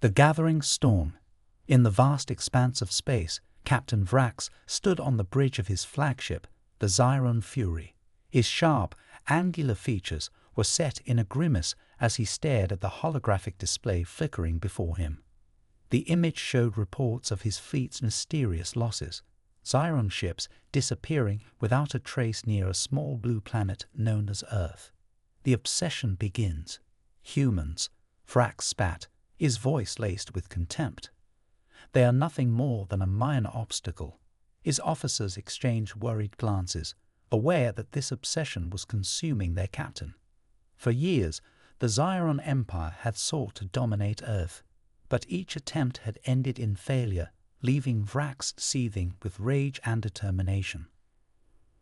The gathering storm. In the vast expanse of space, Captain Vrax stood on the bridge of his flagship, the Xiron Fury. His sharp, angular features were set in a grimace as he stared at the holographic display flickering before him. The image showed reports of his fleet's mysterious losses, Xiron ships disappearing without a trace near a small blue planet known as Earth. The obsession begins. Humans, Vrax spat, his voice laced with contempt. They are nothing more than a minor obstacle. His officers exchanged worried glances, aware that this obsession was consuming their captain. For years, the Xiron Empire had sought to dominate Earth, but each attempt had ended in failure, leaving Vrax seething with rage and determination.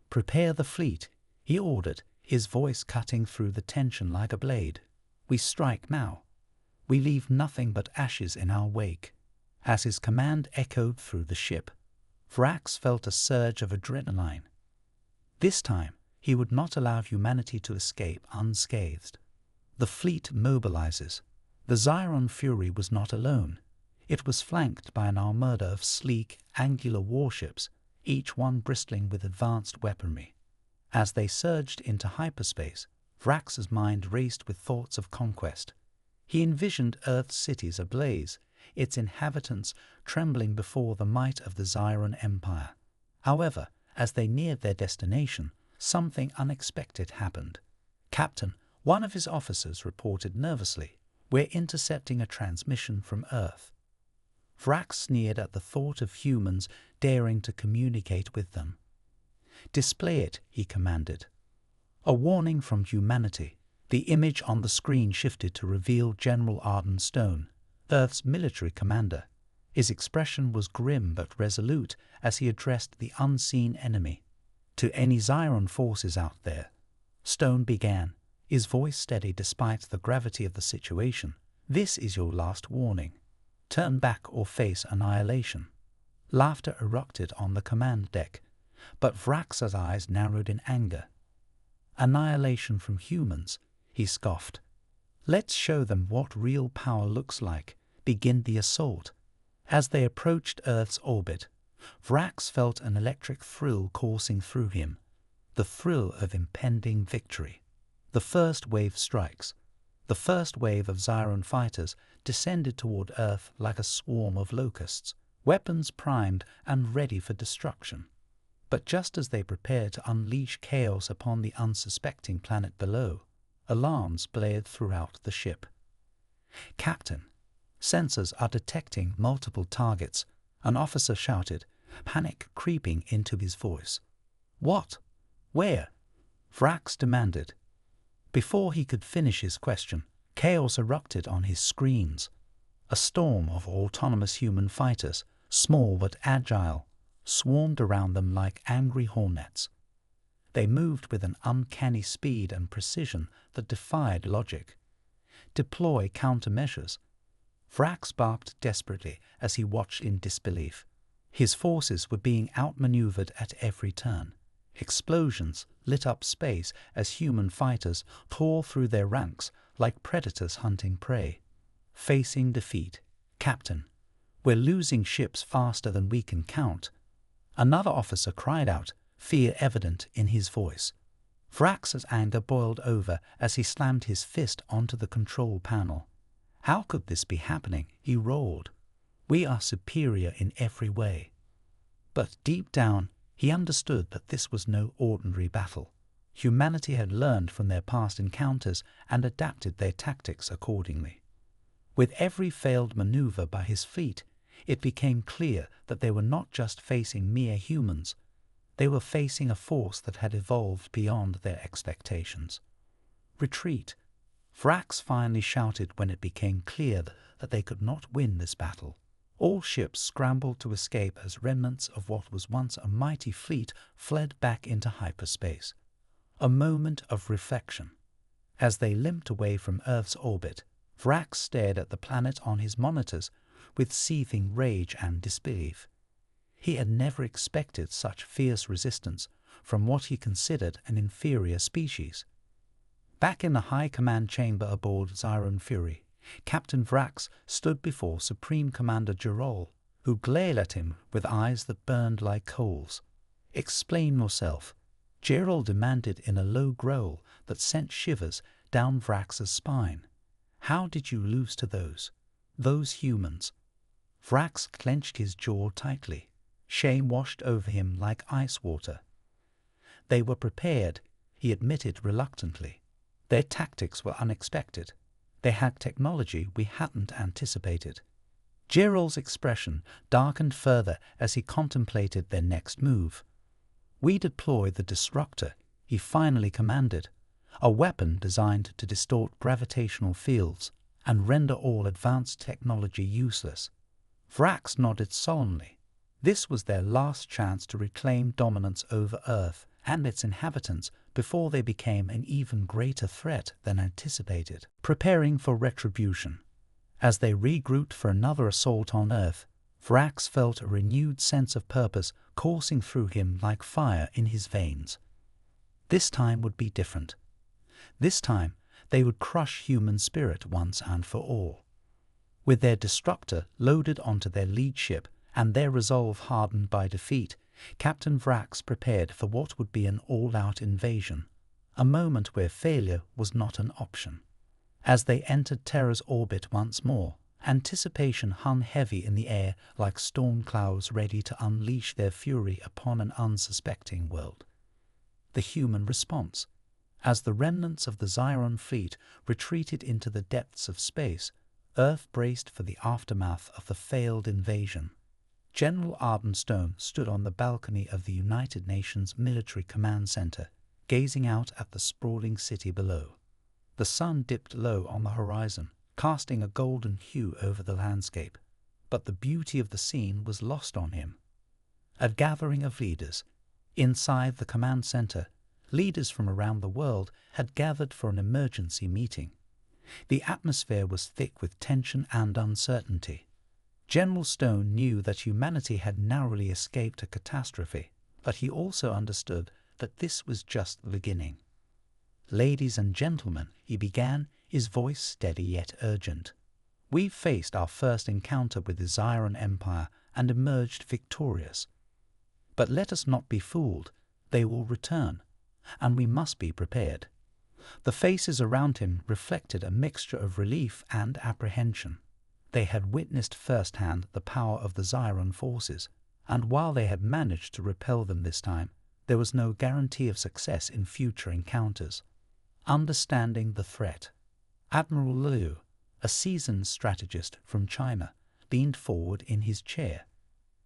"Prepare the fleet," he ordered, his voice cutting through the tension like a blade. "We strike now. We leave nothing but ashes in our wake." As his command echoed through the ship, Vrax felt a surge of adrenaline. This time, he would not allow humanity to escape unscathed. The fleet mobilizes. The Xiron Fury was not alone. It was flanked by an armada of sleek, angular warships, each one bristling with advanced weaponry. As they surged into hyperspace, Vrax's mind raced with thoughts of conquest. He envisioned Earth's cities ablaze, its inhabitants trembling before the might of the Xiron Empire. However, as they neared their destination, something unexpected happened. "Captain," one of his officers reported nervously, "we're intercepting a transmission from Earth." Vrax sneered at the thought of humans daring to communicate with them. "Display it," he commanded. A warning from humanity. The image on the screen shifted to reveal General Arden Stone, Earth's military commander. His expression was grim but resolute as he addressed the unseen enemy. "To any Xiron forces out there," Stone began, his voice steady despite the gravity of the situation, "this is your last warning. Turn back or face annihilation." Laughter erupted on the command deck, but Vrax's eyes narrowed in anger. "Annihilation from humans," he scoffed. "Let's show them what real power looks like. Begin the assault." As they approached Earth's orbit, Vrax felt an electric thrill coursing through him, the thrill of impending victory. The first wave strikes. The first wave of Xiron fighters descended toward Earth like a swarm of locusts, weapons primed and ready for destruction. But just as they prepared to unleash chaos upon the unsuspecting planet below, alarms blared throughout the ship. "Captain, sensors are detecting multiple targets," an officer shouted, panic creeping into his voice. "What? Where?" Vrax demanded. Before he could finish his question, chaos erupted on his screens. A storm of autonomous human fighters, small but agile, swarmed around them like angry hornets. They moved with an uncanny speed and precision that defied logic. "Deploy countermeasures." Vrax barked desperately as he watched in disbelief. His forces were being outmaneuvered at every turn. Explosions lit up space as human fighters tore through their ranks like predators hunting prey. Facing defeat. "Captain, we're losing ships faster than we can count." Another officer cried out, fear evident in his voice. Vrax's anger boiled over as he slammed his fist onto the control panel. "How could this be happening?" he roared. "We are superior in every way." But deep down, he understood that this was no ordinary battle. Humanity had learned from their past encounters and adapted their tactics accordingly. With every failed maneuver by his fleet, it became clear that they were not just facing mere humans. They were facing a force that had evolved beyond their expectations. "Retreat," Vrax finally shouted when it became clear that they could not win this battle. All ships scrambled to escape as remnants of what was once a mighty fleet fled back into hyperspace. A moment of reflection. As they limped away from Earth's orbit, Vrax stared at the planet on his monitors with seething rage and disbelief. He had never expected such fierce resistance from what he considered an inferior species. Back in the high command chamber aboard Xiron Fury, Captain Vrax stood before Supreme Commander Gerol, who glared at him with eyes that burned like coals. "Explain yourself," Gerol demanded in a low growl that sent shivers down Vrax's spine. "How did you lose to those humans?" Vrax clenched his jaw tightly. Shame washed over him like ice water. "They were prepared," he admitted reluctantly. "Their tactics were unexpected. They had technology we hadn't anticipated." Gerol's expression darkened further as he contemplated their next move. "We deploy the Disruptor," he finally commanded, "a weapon designed to distort gravitational fields and render all advanced technology useless." Vrax nodded solemnly. This was their last chance to reclaim dominance over Earth and its inhabitants before they became an even greater threat than anticipated. Preparing for retribution. As they regrouped for another assault on Earth, Vrax felt a renewed sense of purpose coursing through him like fire in his veins. This time would be different. This time they would crush human spirit once and for all. With their Disruptor loaded onto their lead ship and their resolve hardened by defeat, Captain Vrax prepared for what would be an all-out invasion, a moment where failure was not an option. As they entered Terra's orbit once more, anticipation hung heavy in the air like storm clouds ready to unleash their fury upon an unsuspecting world. The human response. As the remnants of the Xiron fleet retreated into the depths of space, Earth braced for the aftermath of the failed invasion. General Ardenstone stood on the balcony of the United Nations Military Command Center, gazing out at the sprawling city below. The sun dipped low on the horizon, casting a golden hue over the landscape, but the beauty of the scene was lost on him. A gathering of leaders. Inside the command center, leaders from around the world had gathered for an emergency meeting. The atmosphere was thick with tension and uncertainty. General Stone knew that humanity had narrowly escaped a catastrophe, but he also understood that this was just the beginning. "Ladies and gentlemen," he began, his voice steady yet urgent. "We've faced our first encounter with the Xiron Empire and emerged victorious. But let us not be fooled. They will return, and we must be prepared." The faces around him reflected a mixture of relief and apprehension. They had witnessed firsthand the power of the Xiron forces, and while they had managed to repel them this time, there was no guarantee of success in future encounters. Understanding the threat. Admiral Liu, a seasoned strategist from China, leaned forward in his chair.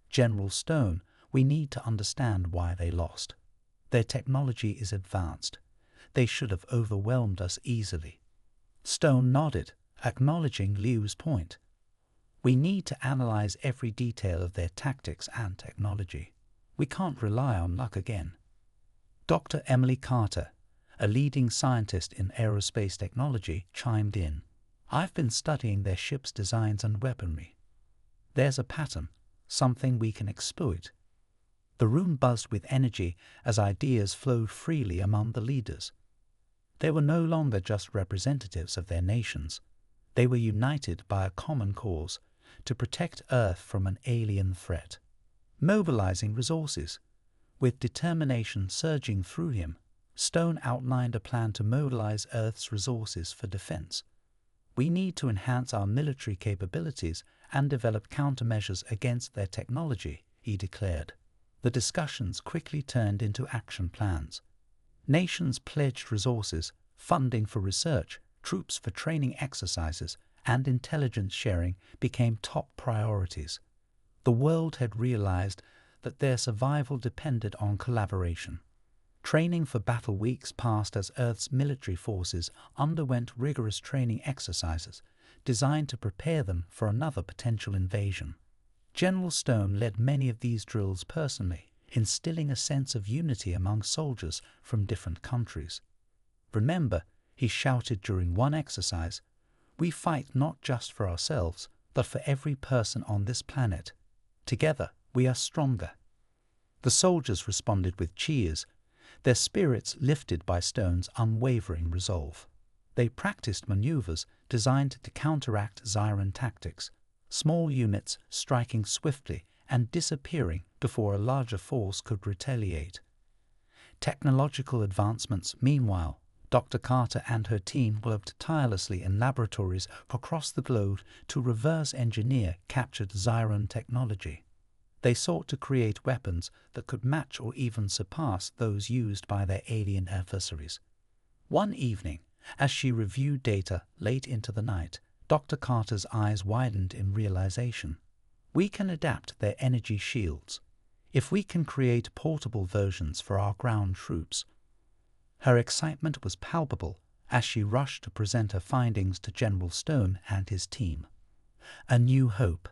"General Stone, we need to understand why they lost. Their technology is advanced. They should have overwhelmed us easily." Stone nodded, acknowledging Liu's point. "We need to analyze every detail of their tactics and technology. We can't rely on luck again." Dr. Emily Carter, a leading scientist in aerospace technology, chimed in. "I've been studying their ship's designs and weaponry. There's a pattern, something we can exploit." The room buzzed with energy as ideas flowed freely among the leaders. They were no longer just representatives of their nations. They were united by a common cause to protect Earth from an alien threat. Mobilizing resources. With determination surging through him, Stone outlined a plan to mobilize Earth's resources for defense. "We need to enhance our military capabilities and develop countermeasures against their technology," he declared. The discussions quickly turned into action plans. Nations pledged resources, funding for research, troops for training exercises, and intelligence sharing became top priorities. The world had realized that their survival depended on collaboration. Training for battle weeks passed as Earth's military forces underwent rigorous training exercises designed to prepare them for another potential invasion. General Stone led many of these drills personally, instilling a sense of unity among soldiers from different countries. "Remember," he shouted during one exercise, "we fight not just for ourselves, but for every person on this planet. Together, we are stronger." The soldiers responded with cheers, their spirits lifted by Stone's unwavering resolve. They practiced maneuvers designed to counteract Zyron tactics, small units striking swiftly and disappearing before a larger force could retaliate. Technological advancements, meanwhile, Dr. Carter and her team worked tirelessly in laboratories across the globe to reverse engineer captured Zyron technology. They sought to create weapons that could match or even surpass those used by their alien adversaries. One evening, as she reviewed data late into the night, Dr. Carter's eyes widened in realization. We can adapt their energy shields. If we can create portable versions for our ground troops. Her excitement was palpable as she rushed to present her findings to General Stone and his team. A new hope.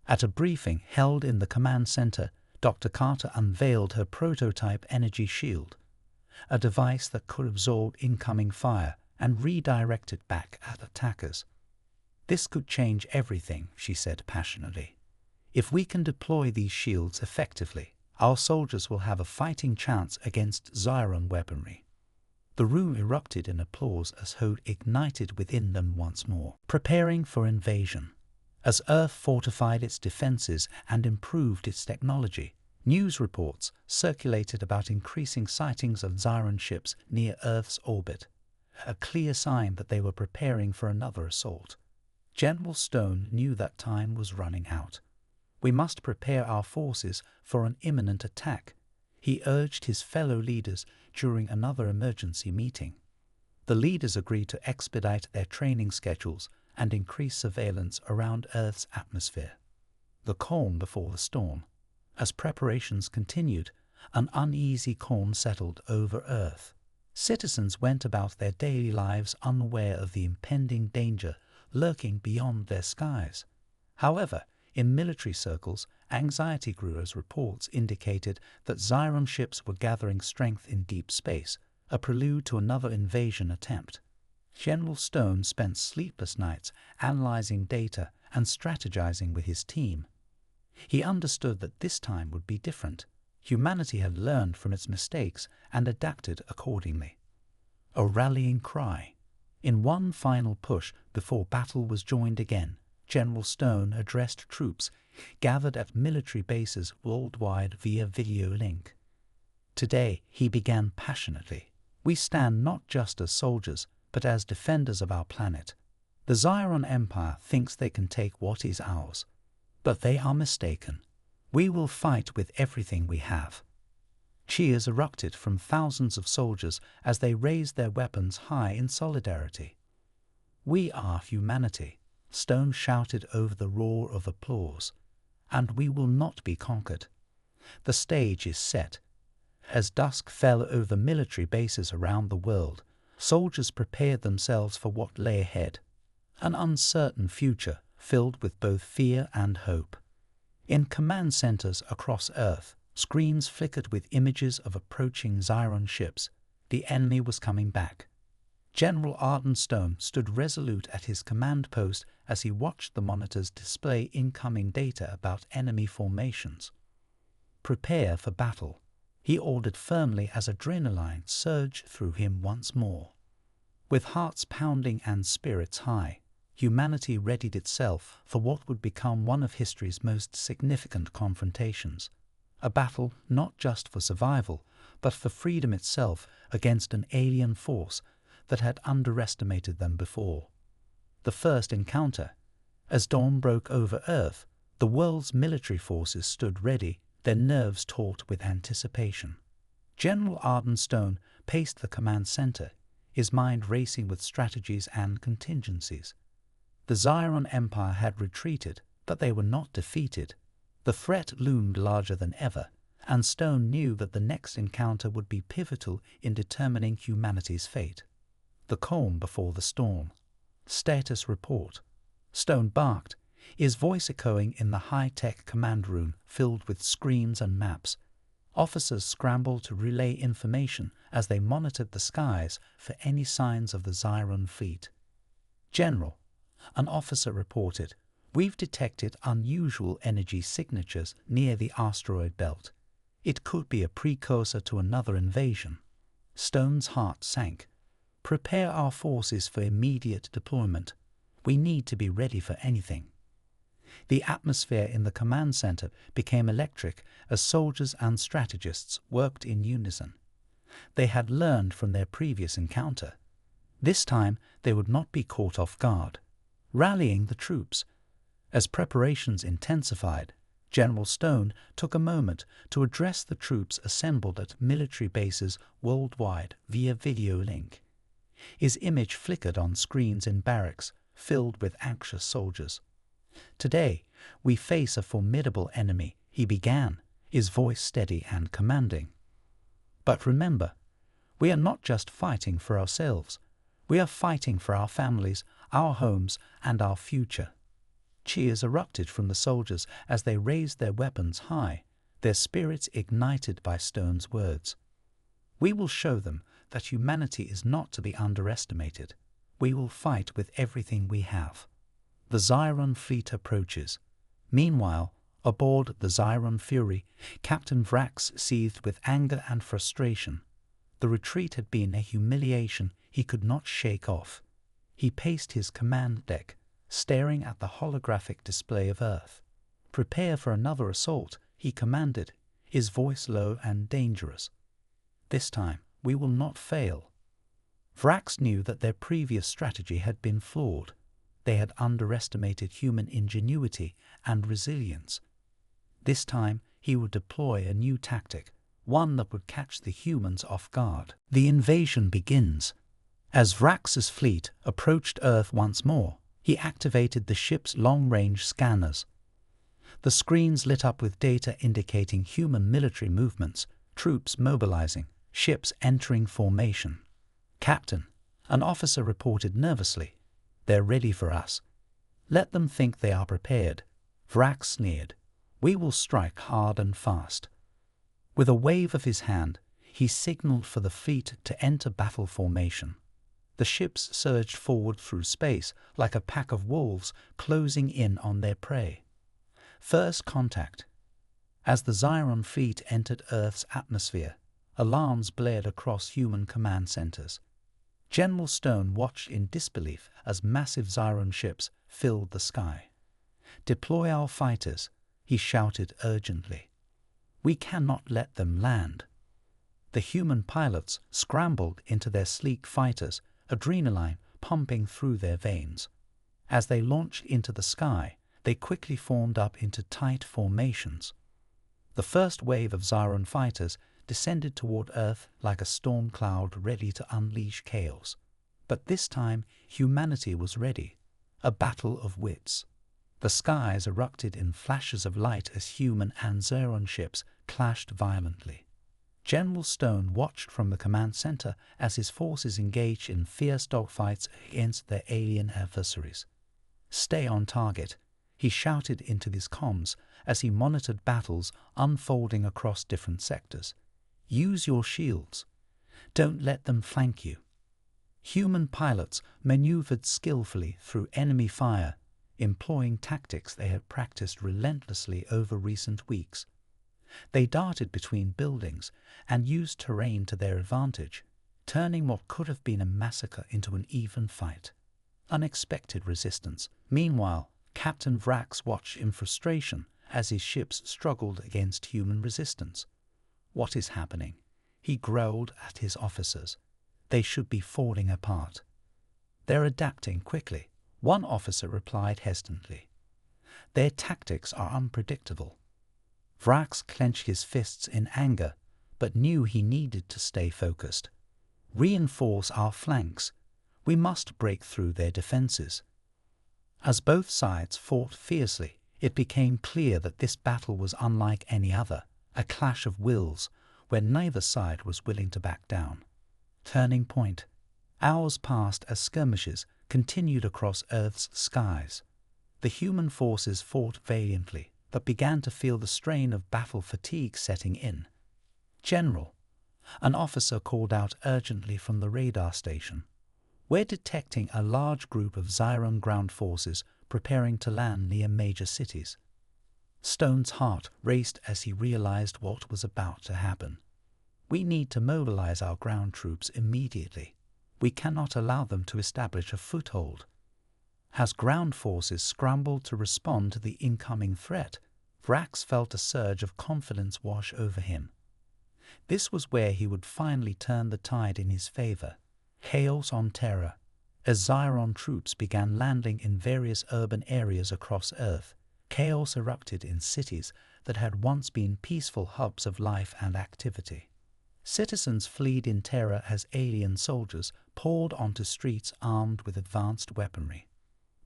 At a briefing held in the command center, Dr. Carter unveiled her prototype energy shield, a device that could absorb incoming fire and redirect it back at attackers. "This could change everything," she said passionately. "If we can deploy these shields effectively, our soldiers will have a fighting chance against Zyron weaponry." The room erupted in applause as hope ignited within them once more, preparing for invasion. As Earth fortified its defenses and improved its technology, news reports circulated about increasing sightings of Zyron ships near Earth's orbit, a clear sign that they were preparing for another assault. General Stone knew that time was running out. "We must prepare our forces for an imminent attack," he urged his fellow leaders during another emergency meeting. The leaders agreed to expedite their training schedules and increase surveillance around Earth's atmosphere. The calm before the storm. As preparations continued, an uneasy calm settled over Earth. Citizens went about their daily lives unaware of the impending danger lurking beyond their skies. However, in military circles, anxiety grew as reports indicated that Zyron ships were gathering strength in deep space, a prelude to another invasion attempt. General Stone spent sleepless nights analyzing data and strategizing with his team. He understood that this time would be different. Humanity had learned from its mistakes and adapted accordingly. A rallying cry. In one final push before battle was joined again, General Stone addressed troops gathered at military bases worldwide via video link. Today, he began passionately. "We stand not just as soldiers, but as defenders of our planet. The Zyron Empire thinks they can take what is ours, but they are mistaken. We will fight with everything we have." Cheers erupted from thousands of soldiers as they raised their weapons high in solidarity. "We are humanity," Stone shouted over the roar of applause, "and we will not be conquered." The stage is set. As dusk fell over military bases around the world, soldiers prepared themselves for what lay ahead, an uncertain future filled with both fear and hope. In command centers across Earth, screens flickered with images of approaching Zyron ships. The enemy was coming back. General Arden Stone stood resolute at his command post as he watched the monitors display incoming data about enemy formations. "Prepare for battle," he ordered firmly as adrenaline surged through him once more. With hearts pounding and spirits high, humanity readied itself for what would become one of history's most significant confrontations. A battle not just for survival, but for freedom itself against an alien force that had underestimated them before. The first encounter. As dawn broke over Earth, the world's military forces stood ready, their nerves taut with anticipation. General Arden Stone paced the command center, his mind racing with strategies and contingencies. The Zyron Empire had retreated, but they were not defeated. The threat loomed larger than ever, and Stone knew that the next encounter would be pivotal in determining humanity's fate. The calm before the storm. "Status report." Stone barked, his voice echoing in the high-tech command room filled with screens and maps. Officers scrambled to relay information as they monitored the skies for any signs of the Zyron fleet. "General," an officer reported, "we've detected unusual energy signatures near the asteroid belt. It could be a precursor to another invasion." Stone's heart sank. Prepare our forces for immediate deployment. We need to be ready for anything. The atmosphere in the command center became electric as soldiers and strategists worked in unison. They had learned from their previous encounter. This time they would not be caught off guard. Rallying the troops. As preparations intensified, General Stone took a moment to address the troops assembled at military bases worldwide via video link. His image flickered on screens in barracks filled with anxious soldiers. "Today, we face a formidable enemy," he began, his voice steady and commanding. "But remember, we are not just fighting for ourselves. We are fighting for our families, our homes, and our future." Cheers erupted from the soldiers as they raised their weapons high, their spirits ignited by Stone's words. "We will show them that humanity is not to be underestimated. We will fight with everything we have." The Xiron fleet approaches. Meanwhile, aboard the Xiron Fury, Captain Vrax seethed with anger and frustration. The retreat had been a humiliation he could not shake off. He paced his command deck, staring at the holographic display of Earth. "Prepare for another assault," he commanded, his voice low and dangerous. "This time, we will not fail." Vrax knew that their previous strategy had been flawed. They had underestimated human ingenuity and resilience. This time, he would deploy a new tactic, one that would catch the humans off guard. The invasion begins. As Vrax's fleet approached Earth once more, he activated the ship's long-range scanners. The screens lit up with data indicating human military movements, troops mobilizing, ships entering formation. "Captain," an officer reported nervously, "they're ready for us." "Let them think they are prepared," Vrax sneered. "We will strike hard and fast." With a wave of his hand, he signaled for the fleet to enter battle formation. The ships surged forward through space like a pack of wolves closing in on their prey. First contact. As the Xiron fleet entered Earth's atmosphere, alarms blared across human command centers. General Stone watched in disbelief as massive Xiron ships filled the sky. "Deploy our fighters," he shouted urgently. "We cannot let them land." The human pilots scrambled into their sleek fighters, adrenaline pumping through their veins. As they launched into the sky, they quickly formed up into tight formations. The first wave of Xiron fighters descended toward Earth like a storm cloud ready to unleash chaos. But this time, humanity was ready. A battle of wits. The skies erupted in flashes of light as human and Xiron ships clashed violently. General Stone watched from the command center as his forces engaged in fierce dogfights against their alien adversaries. "Stay on target," he shouted into his comms as he monitored battles unfolding across different sectors. "Use your shields. Don't let them flank you." Human pilots maneuvered skillfully through enemy fire, employing tactics they had practiced relentlessly over recent weeks. They darted between buildings and used terrain to their advantage, turning what could have been a massacre into an even fight. Unexpected resistance. Meanwhile, Captain Vrax watched in frustration as his ships struggled against human resistance. "What is happening?" he growled at his officers. "They should be falling apart." "They're adapting quickly," one officer replied hesitantly. "Their tactics are unpredictable." Vrax clenched his fists in anger, but knew he needed to stay focused. "Reinforce our flanks. We must break through their defenses." As both sides fought fiercely, it became clear that this battle was unlike any other, a clash of wills, where neither side was willing to back down. Turning point. Hours passed as skirmishes continued across Earth's skies. The human forces fought valiantly, but began to feel the strain of battle fatigue setting in. "General," an officer called out urgently from the radar station, "we're detecting a large group of Xiron ground forces preparing to land near major cities." Stone's heart raced as he realized what was about to happen. "We need to mobilize our ground troops immediately." We cannot allow them to establish a foothold. As ground forces scrambled to respond to the incoming threat, Vrax felt a surge of confidence wash over him. This was where he would finally turn the tide in his favor. Chaos on Terra. As Xiron troops began landing in various urban areas across Earth, chaos erupted in cities that had once been peaceful hubs of life and activity. Citizens fled in terror as alien soldiers poured onto streets armed with advanced weaponry.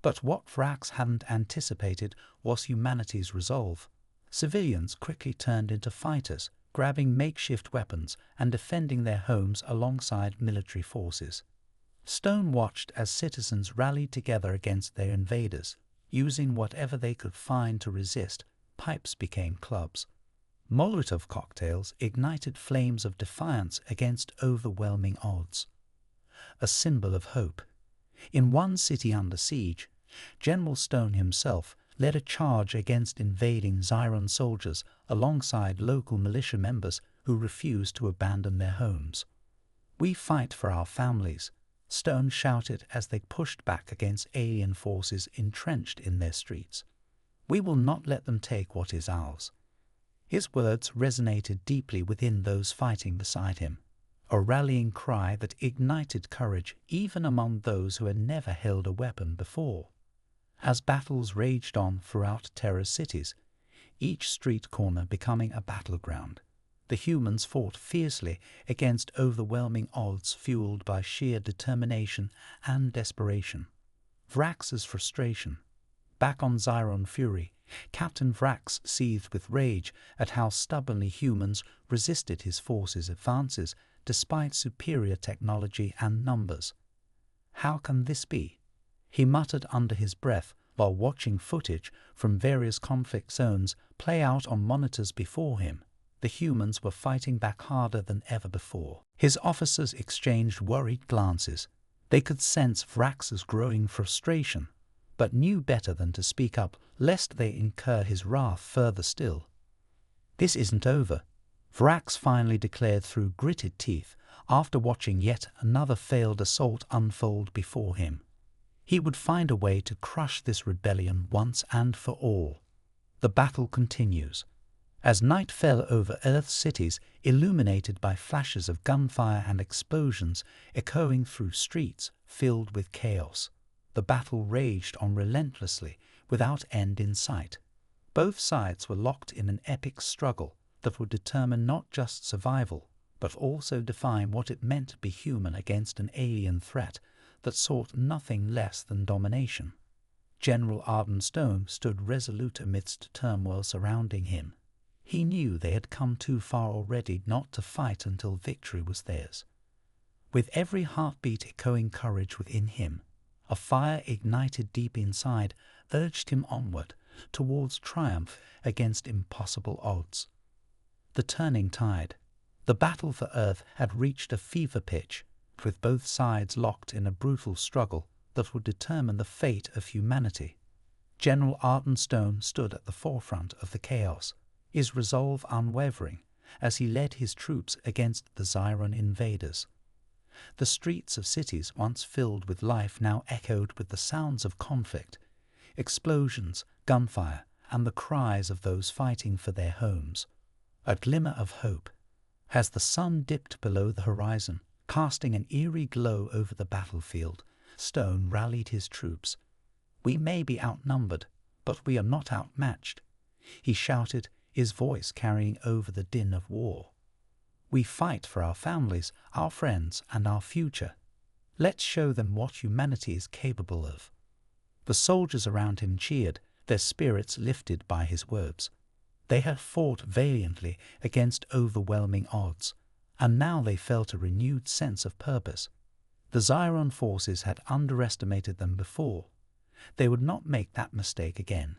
But what Vrax hadn't anticipated was humanity's resolve. Civilians quickly turned into fighters, grabbing makeshift weapons and defending their homes alongside military forces. Stone watched as citizens rallied together against their invaders, using whatever they could find to resist. Pipes became clubs. Molotov cocktails ignited flames of defiance against overwhelming odds. A symbol of hope. In one city under siege, General Stone himself led a charge against invading Xiron soldiers alongside local militia members who refused to abandon their homes. "We fight for our families," Stone shouted as they pushed back against alien forces entrenched in their streets. "We will not let them take what is ours." His words resonated deeply within those fighting beside him, a rallying cry that ignited courage even among those who had never held a weapon before. As battles raged on throughout Terra's cities, each street corner becoming a battleground, the humans fought fiercely against overwhelming odds fueled by sheer determination and desperation. Vrax's frustration. Back on Xiron Fury, Captain Vrax seethed with rage at how stubbornly humans resisted his forces' advances despite superior technology and numbers. "How can this be?" he muttered under his breath while watching footage from various conflict zones play out on monitors before him. The humans were fighting back harder than ever before. His officers exchanged worried glances. They could sense Vrax's growing frustration, but knew better than to speak up lest they incur his wrath further still. "This isn't over," Vrax finally declared through gritted teeth after watching yet another failed assault unfold before him. He would find a way to crush this rebellion once and for all. The battle continues. As night fell over Earth's cities, illuminated by flashes of gunfire and explosions echoing through streets filled with chaos, the battle raged on relentlessly, without end in sight. Both sides were locked in an epic struggle that would determine not just survival, but also define what it meant to be human against an alien threat that sought nothing less than domination. General Arden Stone stood resolute amidst turmoil surrounding him. He knew they had come too far already not to fight until victory was theirs. With every heartbeat echoing courage within him, a fire ignited deep inside urged him onward towards triumph against impossible odds. The turning tide. The battle for Earth had reached a fever pitch, with both sides locked in a brutal struggle that would determine the fate of humanity. General Arden Stone stood at the forefront of the chaos, his resolve unwavering as he led his troops against the Xiron invaders. The streets of cities once filled with life now echoed with the sounds of conflict, explosions, gunfire, and the cries of those fighting for their homes. A glimmer of hope. As the sun dipped below the horizon, casting an eerie glow over the battlefield, Stone rallied his troops. "We may be outnumbered, but we are not outmatched," he shouted, his voice carrying over the din of war. "We fight for our families, our friends, and our future. Let's show them what humanity is capable of." The soldiers around him cheered, their spirits lifted by his words. They had fought valiantly against overwhelming odds, and now they felt a renewed sense of purpose. The Xiron forces had underestimated them before. They would not make that mistake again.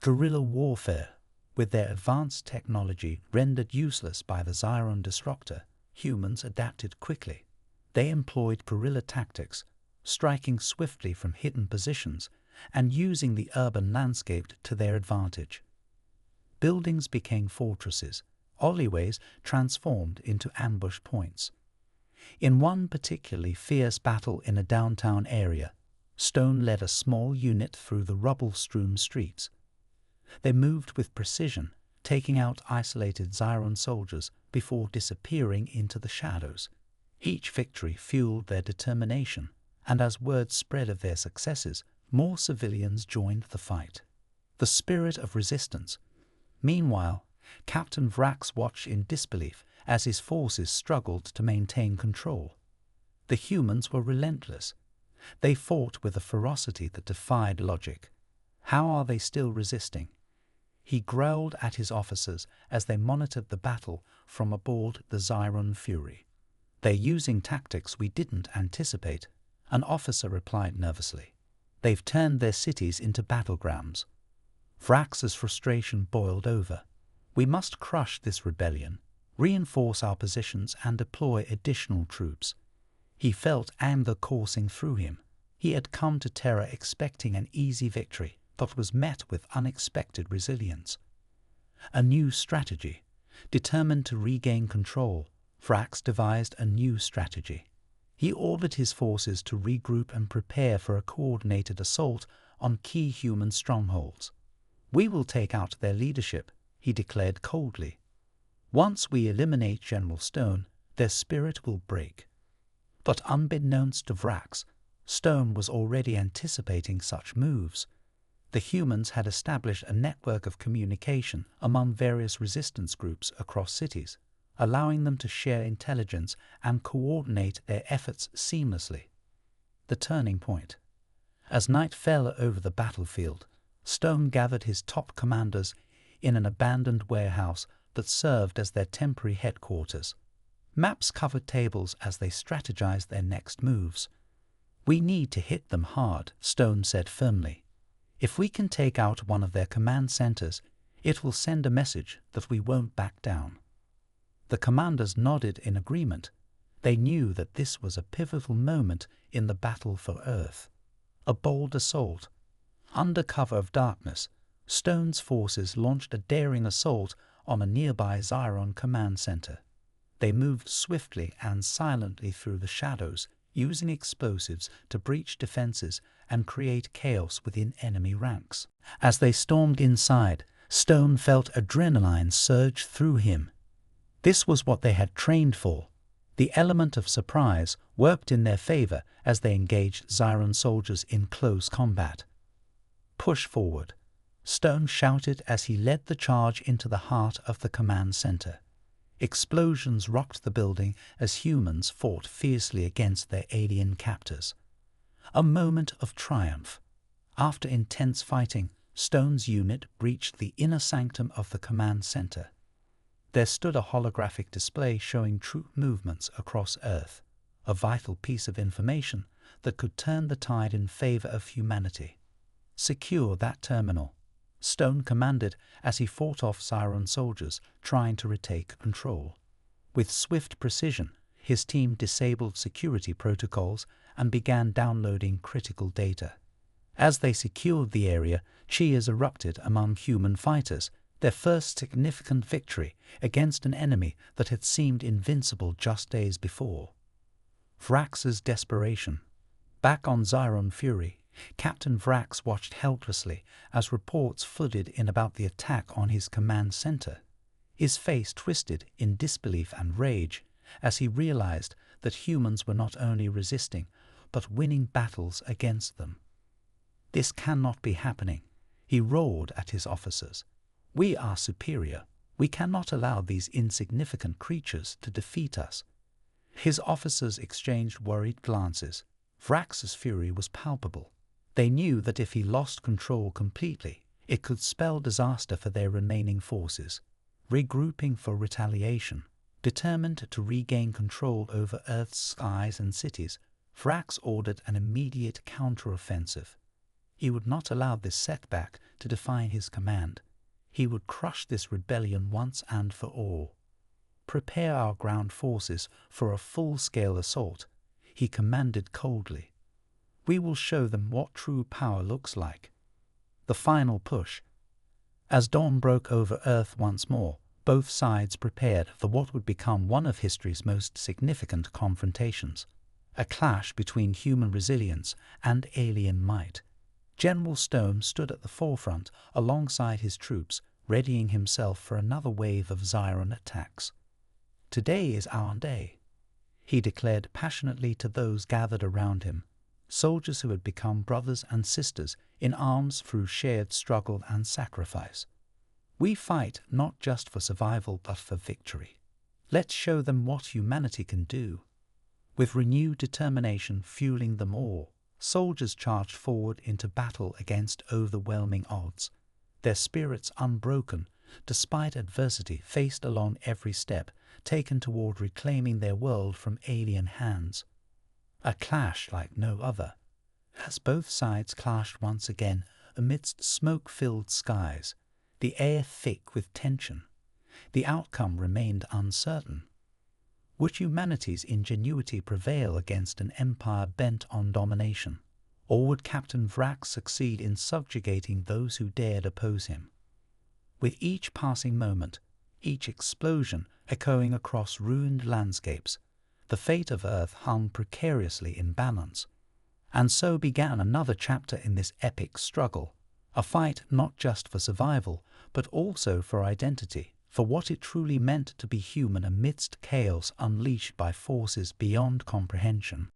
Guerrilla warfare. With their advanced technology rendered useless by the Xiron disruptor, humans adapted quickly. They employed guerrilla tactics, striking swiftly from hidden positions and using the urban landscape to their advantage. Buildings became fortresses, alleyways transformed into ambush points. In one particularly fierce battle in a downtown area, Stone led a small unit through the rubble-strewn streets. They moved with precision, taking out isolated Zyron soldiers before disappearing into the shadows. Each victory fueled their determination, and as word spread of their successes, more civilians joined the fight. The spirit of resistance. Meanwhile, Captain Vrax watched in disbelief as his forces struggled to maintain control. The humans were relentless. They fought with a ferocity that defied logic. How are they still resisting? He growled at his officers as they monitored the battle from aboard the Zyron Fury. "They're using tactics we didn't anticipate," an officer replied nervously. "They've turned their cities into battlegrounds." Vrax's frustration boiled over. "We must crush this rebellion, reinforce our positions and deploy additional troops." He felt anger coursing through him. He had come to Terra expecting an easy victory, but was met with unexpected resilience. A new strategy. Determined to regain control, Vrax devised a new strategy. He ordered his forces to regroup and prepare for a coordinated assault on key human strongholds. "We will take out their leadership," he declared coldly. "Once we eliminate General Stone, their spirit will break." But unbeknownst to Vrax, Stone was already anticipating such moves. The humans had established a network of communication among various resistance groups across cities, allowing them to share intelligence and coordinate their efforts seamlessly. The turning point. As night fell over the battlefield, Stone gathered his top commanders in an abandoned warehouse that served as their temporary headquarters. Maps covered tables as they strategized their next moves. "We need to hit them hard," Stone said firmly. "If we can take out one of their command centers, it will send a message that we won't back down." The commanders nodded in agreement. They knew that this was a pivotal moment in the battle for Earth. A bold assault. Under cover of darkness, Stone's forces launched a daring assault on a nearby Zyron command center. They moved swiftly and silently through the shadows, using explosives to breach defenses and create chaos within enemy ranks. As they stormed inside, Stone felt adrenaline surge through him. This was what they had trained for. The element of surprise worked in their favor as they engaged Zyron soldiers in close combat. "Push forward," Stone shouted as he led the charge into the heart of the command center. Explosions rocked the building as humans fought fiercely against their alien captors. A moment of triumph. After intense fighting, Stone's unit breached the inner sanctum of the command center. There stood a holographic display showing troop movements across Earth, a vital piece of information that could turn the tide in favor of humanity. "Secure that terminal," Stone commanded as he fought off Zyron soldiers trying to retake control. With swift precision, his team disabled security protocols and began downloading critical data. As they secured the area, cheers erupted among human fighters, their first significant victory against an enemy that had seemed invincible just days before. Vrax's desperation. Back on Zyron Fury, Captain Vrax watched helplessly as reports flooded in about the attack on his command center. His face twisted in disbelief and rage as he realized that humans were not only resisting, but winning battles against them. "This cannot be happening," he roared at his officers. "We are superior. We cannot allow these insignificant creatures to defeat us." His officers exchanged worried glances. Vrax's fury was palpable. They knew that if he lost control completely, it could spell disaster for their remaining forces. Regrouping for retaliation, determined to regain control over Earth's skies and cities, Vrax ordered an immediate counteroffensive. He would not allow this setback to define his command. He would crush this rebellion once and for all. "Prepare our ground forces for a full-scale assault," he commanded coldly. "We will show them what true power looks like." The final push. As dawn broke over Earth once more, both sides prepared for what would become one of history's most significant confrontations, a clash between human resilience and alien might. General Stone stood at the forefront alongside his troops, readying himself for another wave of Zyron attacks. "Today is our day," he declared passionately to those gathered around him, soldiers who had become brothers and sisters in arms through shared struggle and sacrifice. "We fight not just for survival but for victory. Let's show them what humanity can do." With renewed determination fueling them all, soldiers charged forward into battle against overwhelming odds, their spirits unbroken despite adversity faced along every step taken toward reclaiming their world from alien hands. A clash like no other, as both sides clashed once again amidst smoke-filled skies, the air thick with tension. The outcome remained uncertain. Would humanity's ingenuity prevail against an empire bent on domination, or would Captain Vrax succeed in subjugating those who dared oppose him? With each passing moment, each explosion echoing across ruined landscapes, the fate of Earth hung precariously in balance. And so began another chapter in this epic struggle, a fight not just for survival, but also for identity, for what it truly meant to be human amidst chaos unleashed by forces beyond comprehension.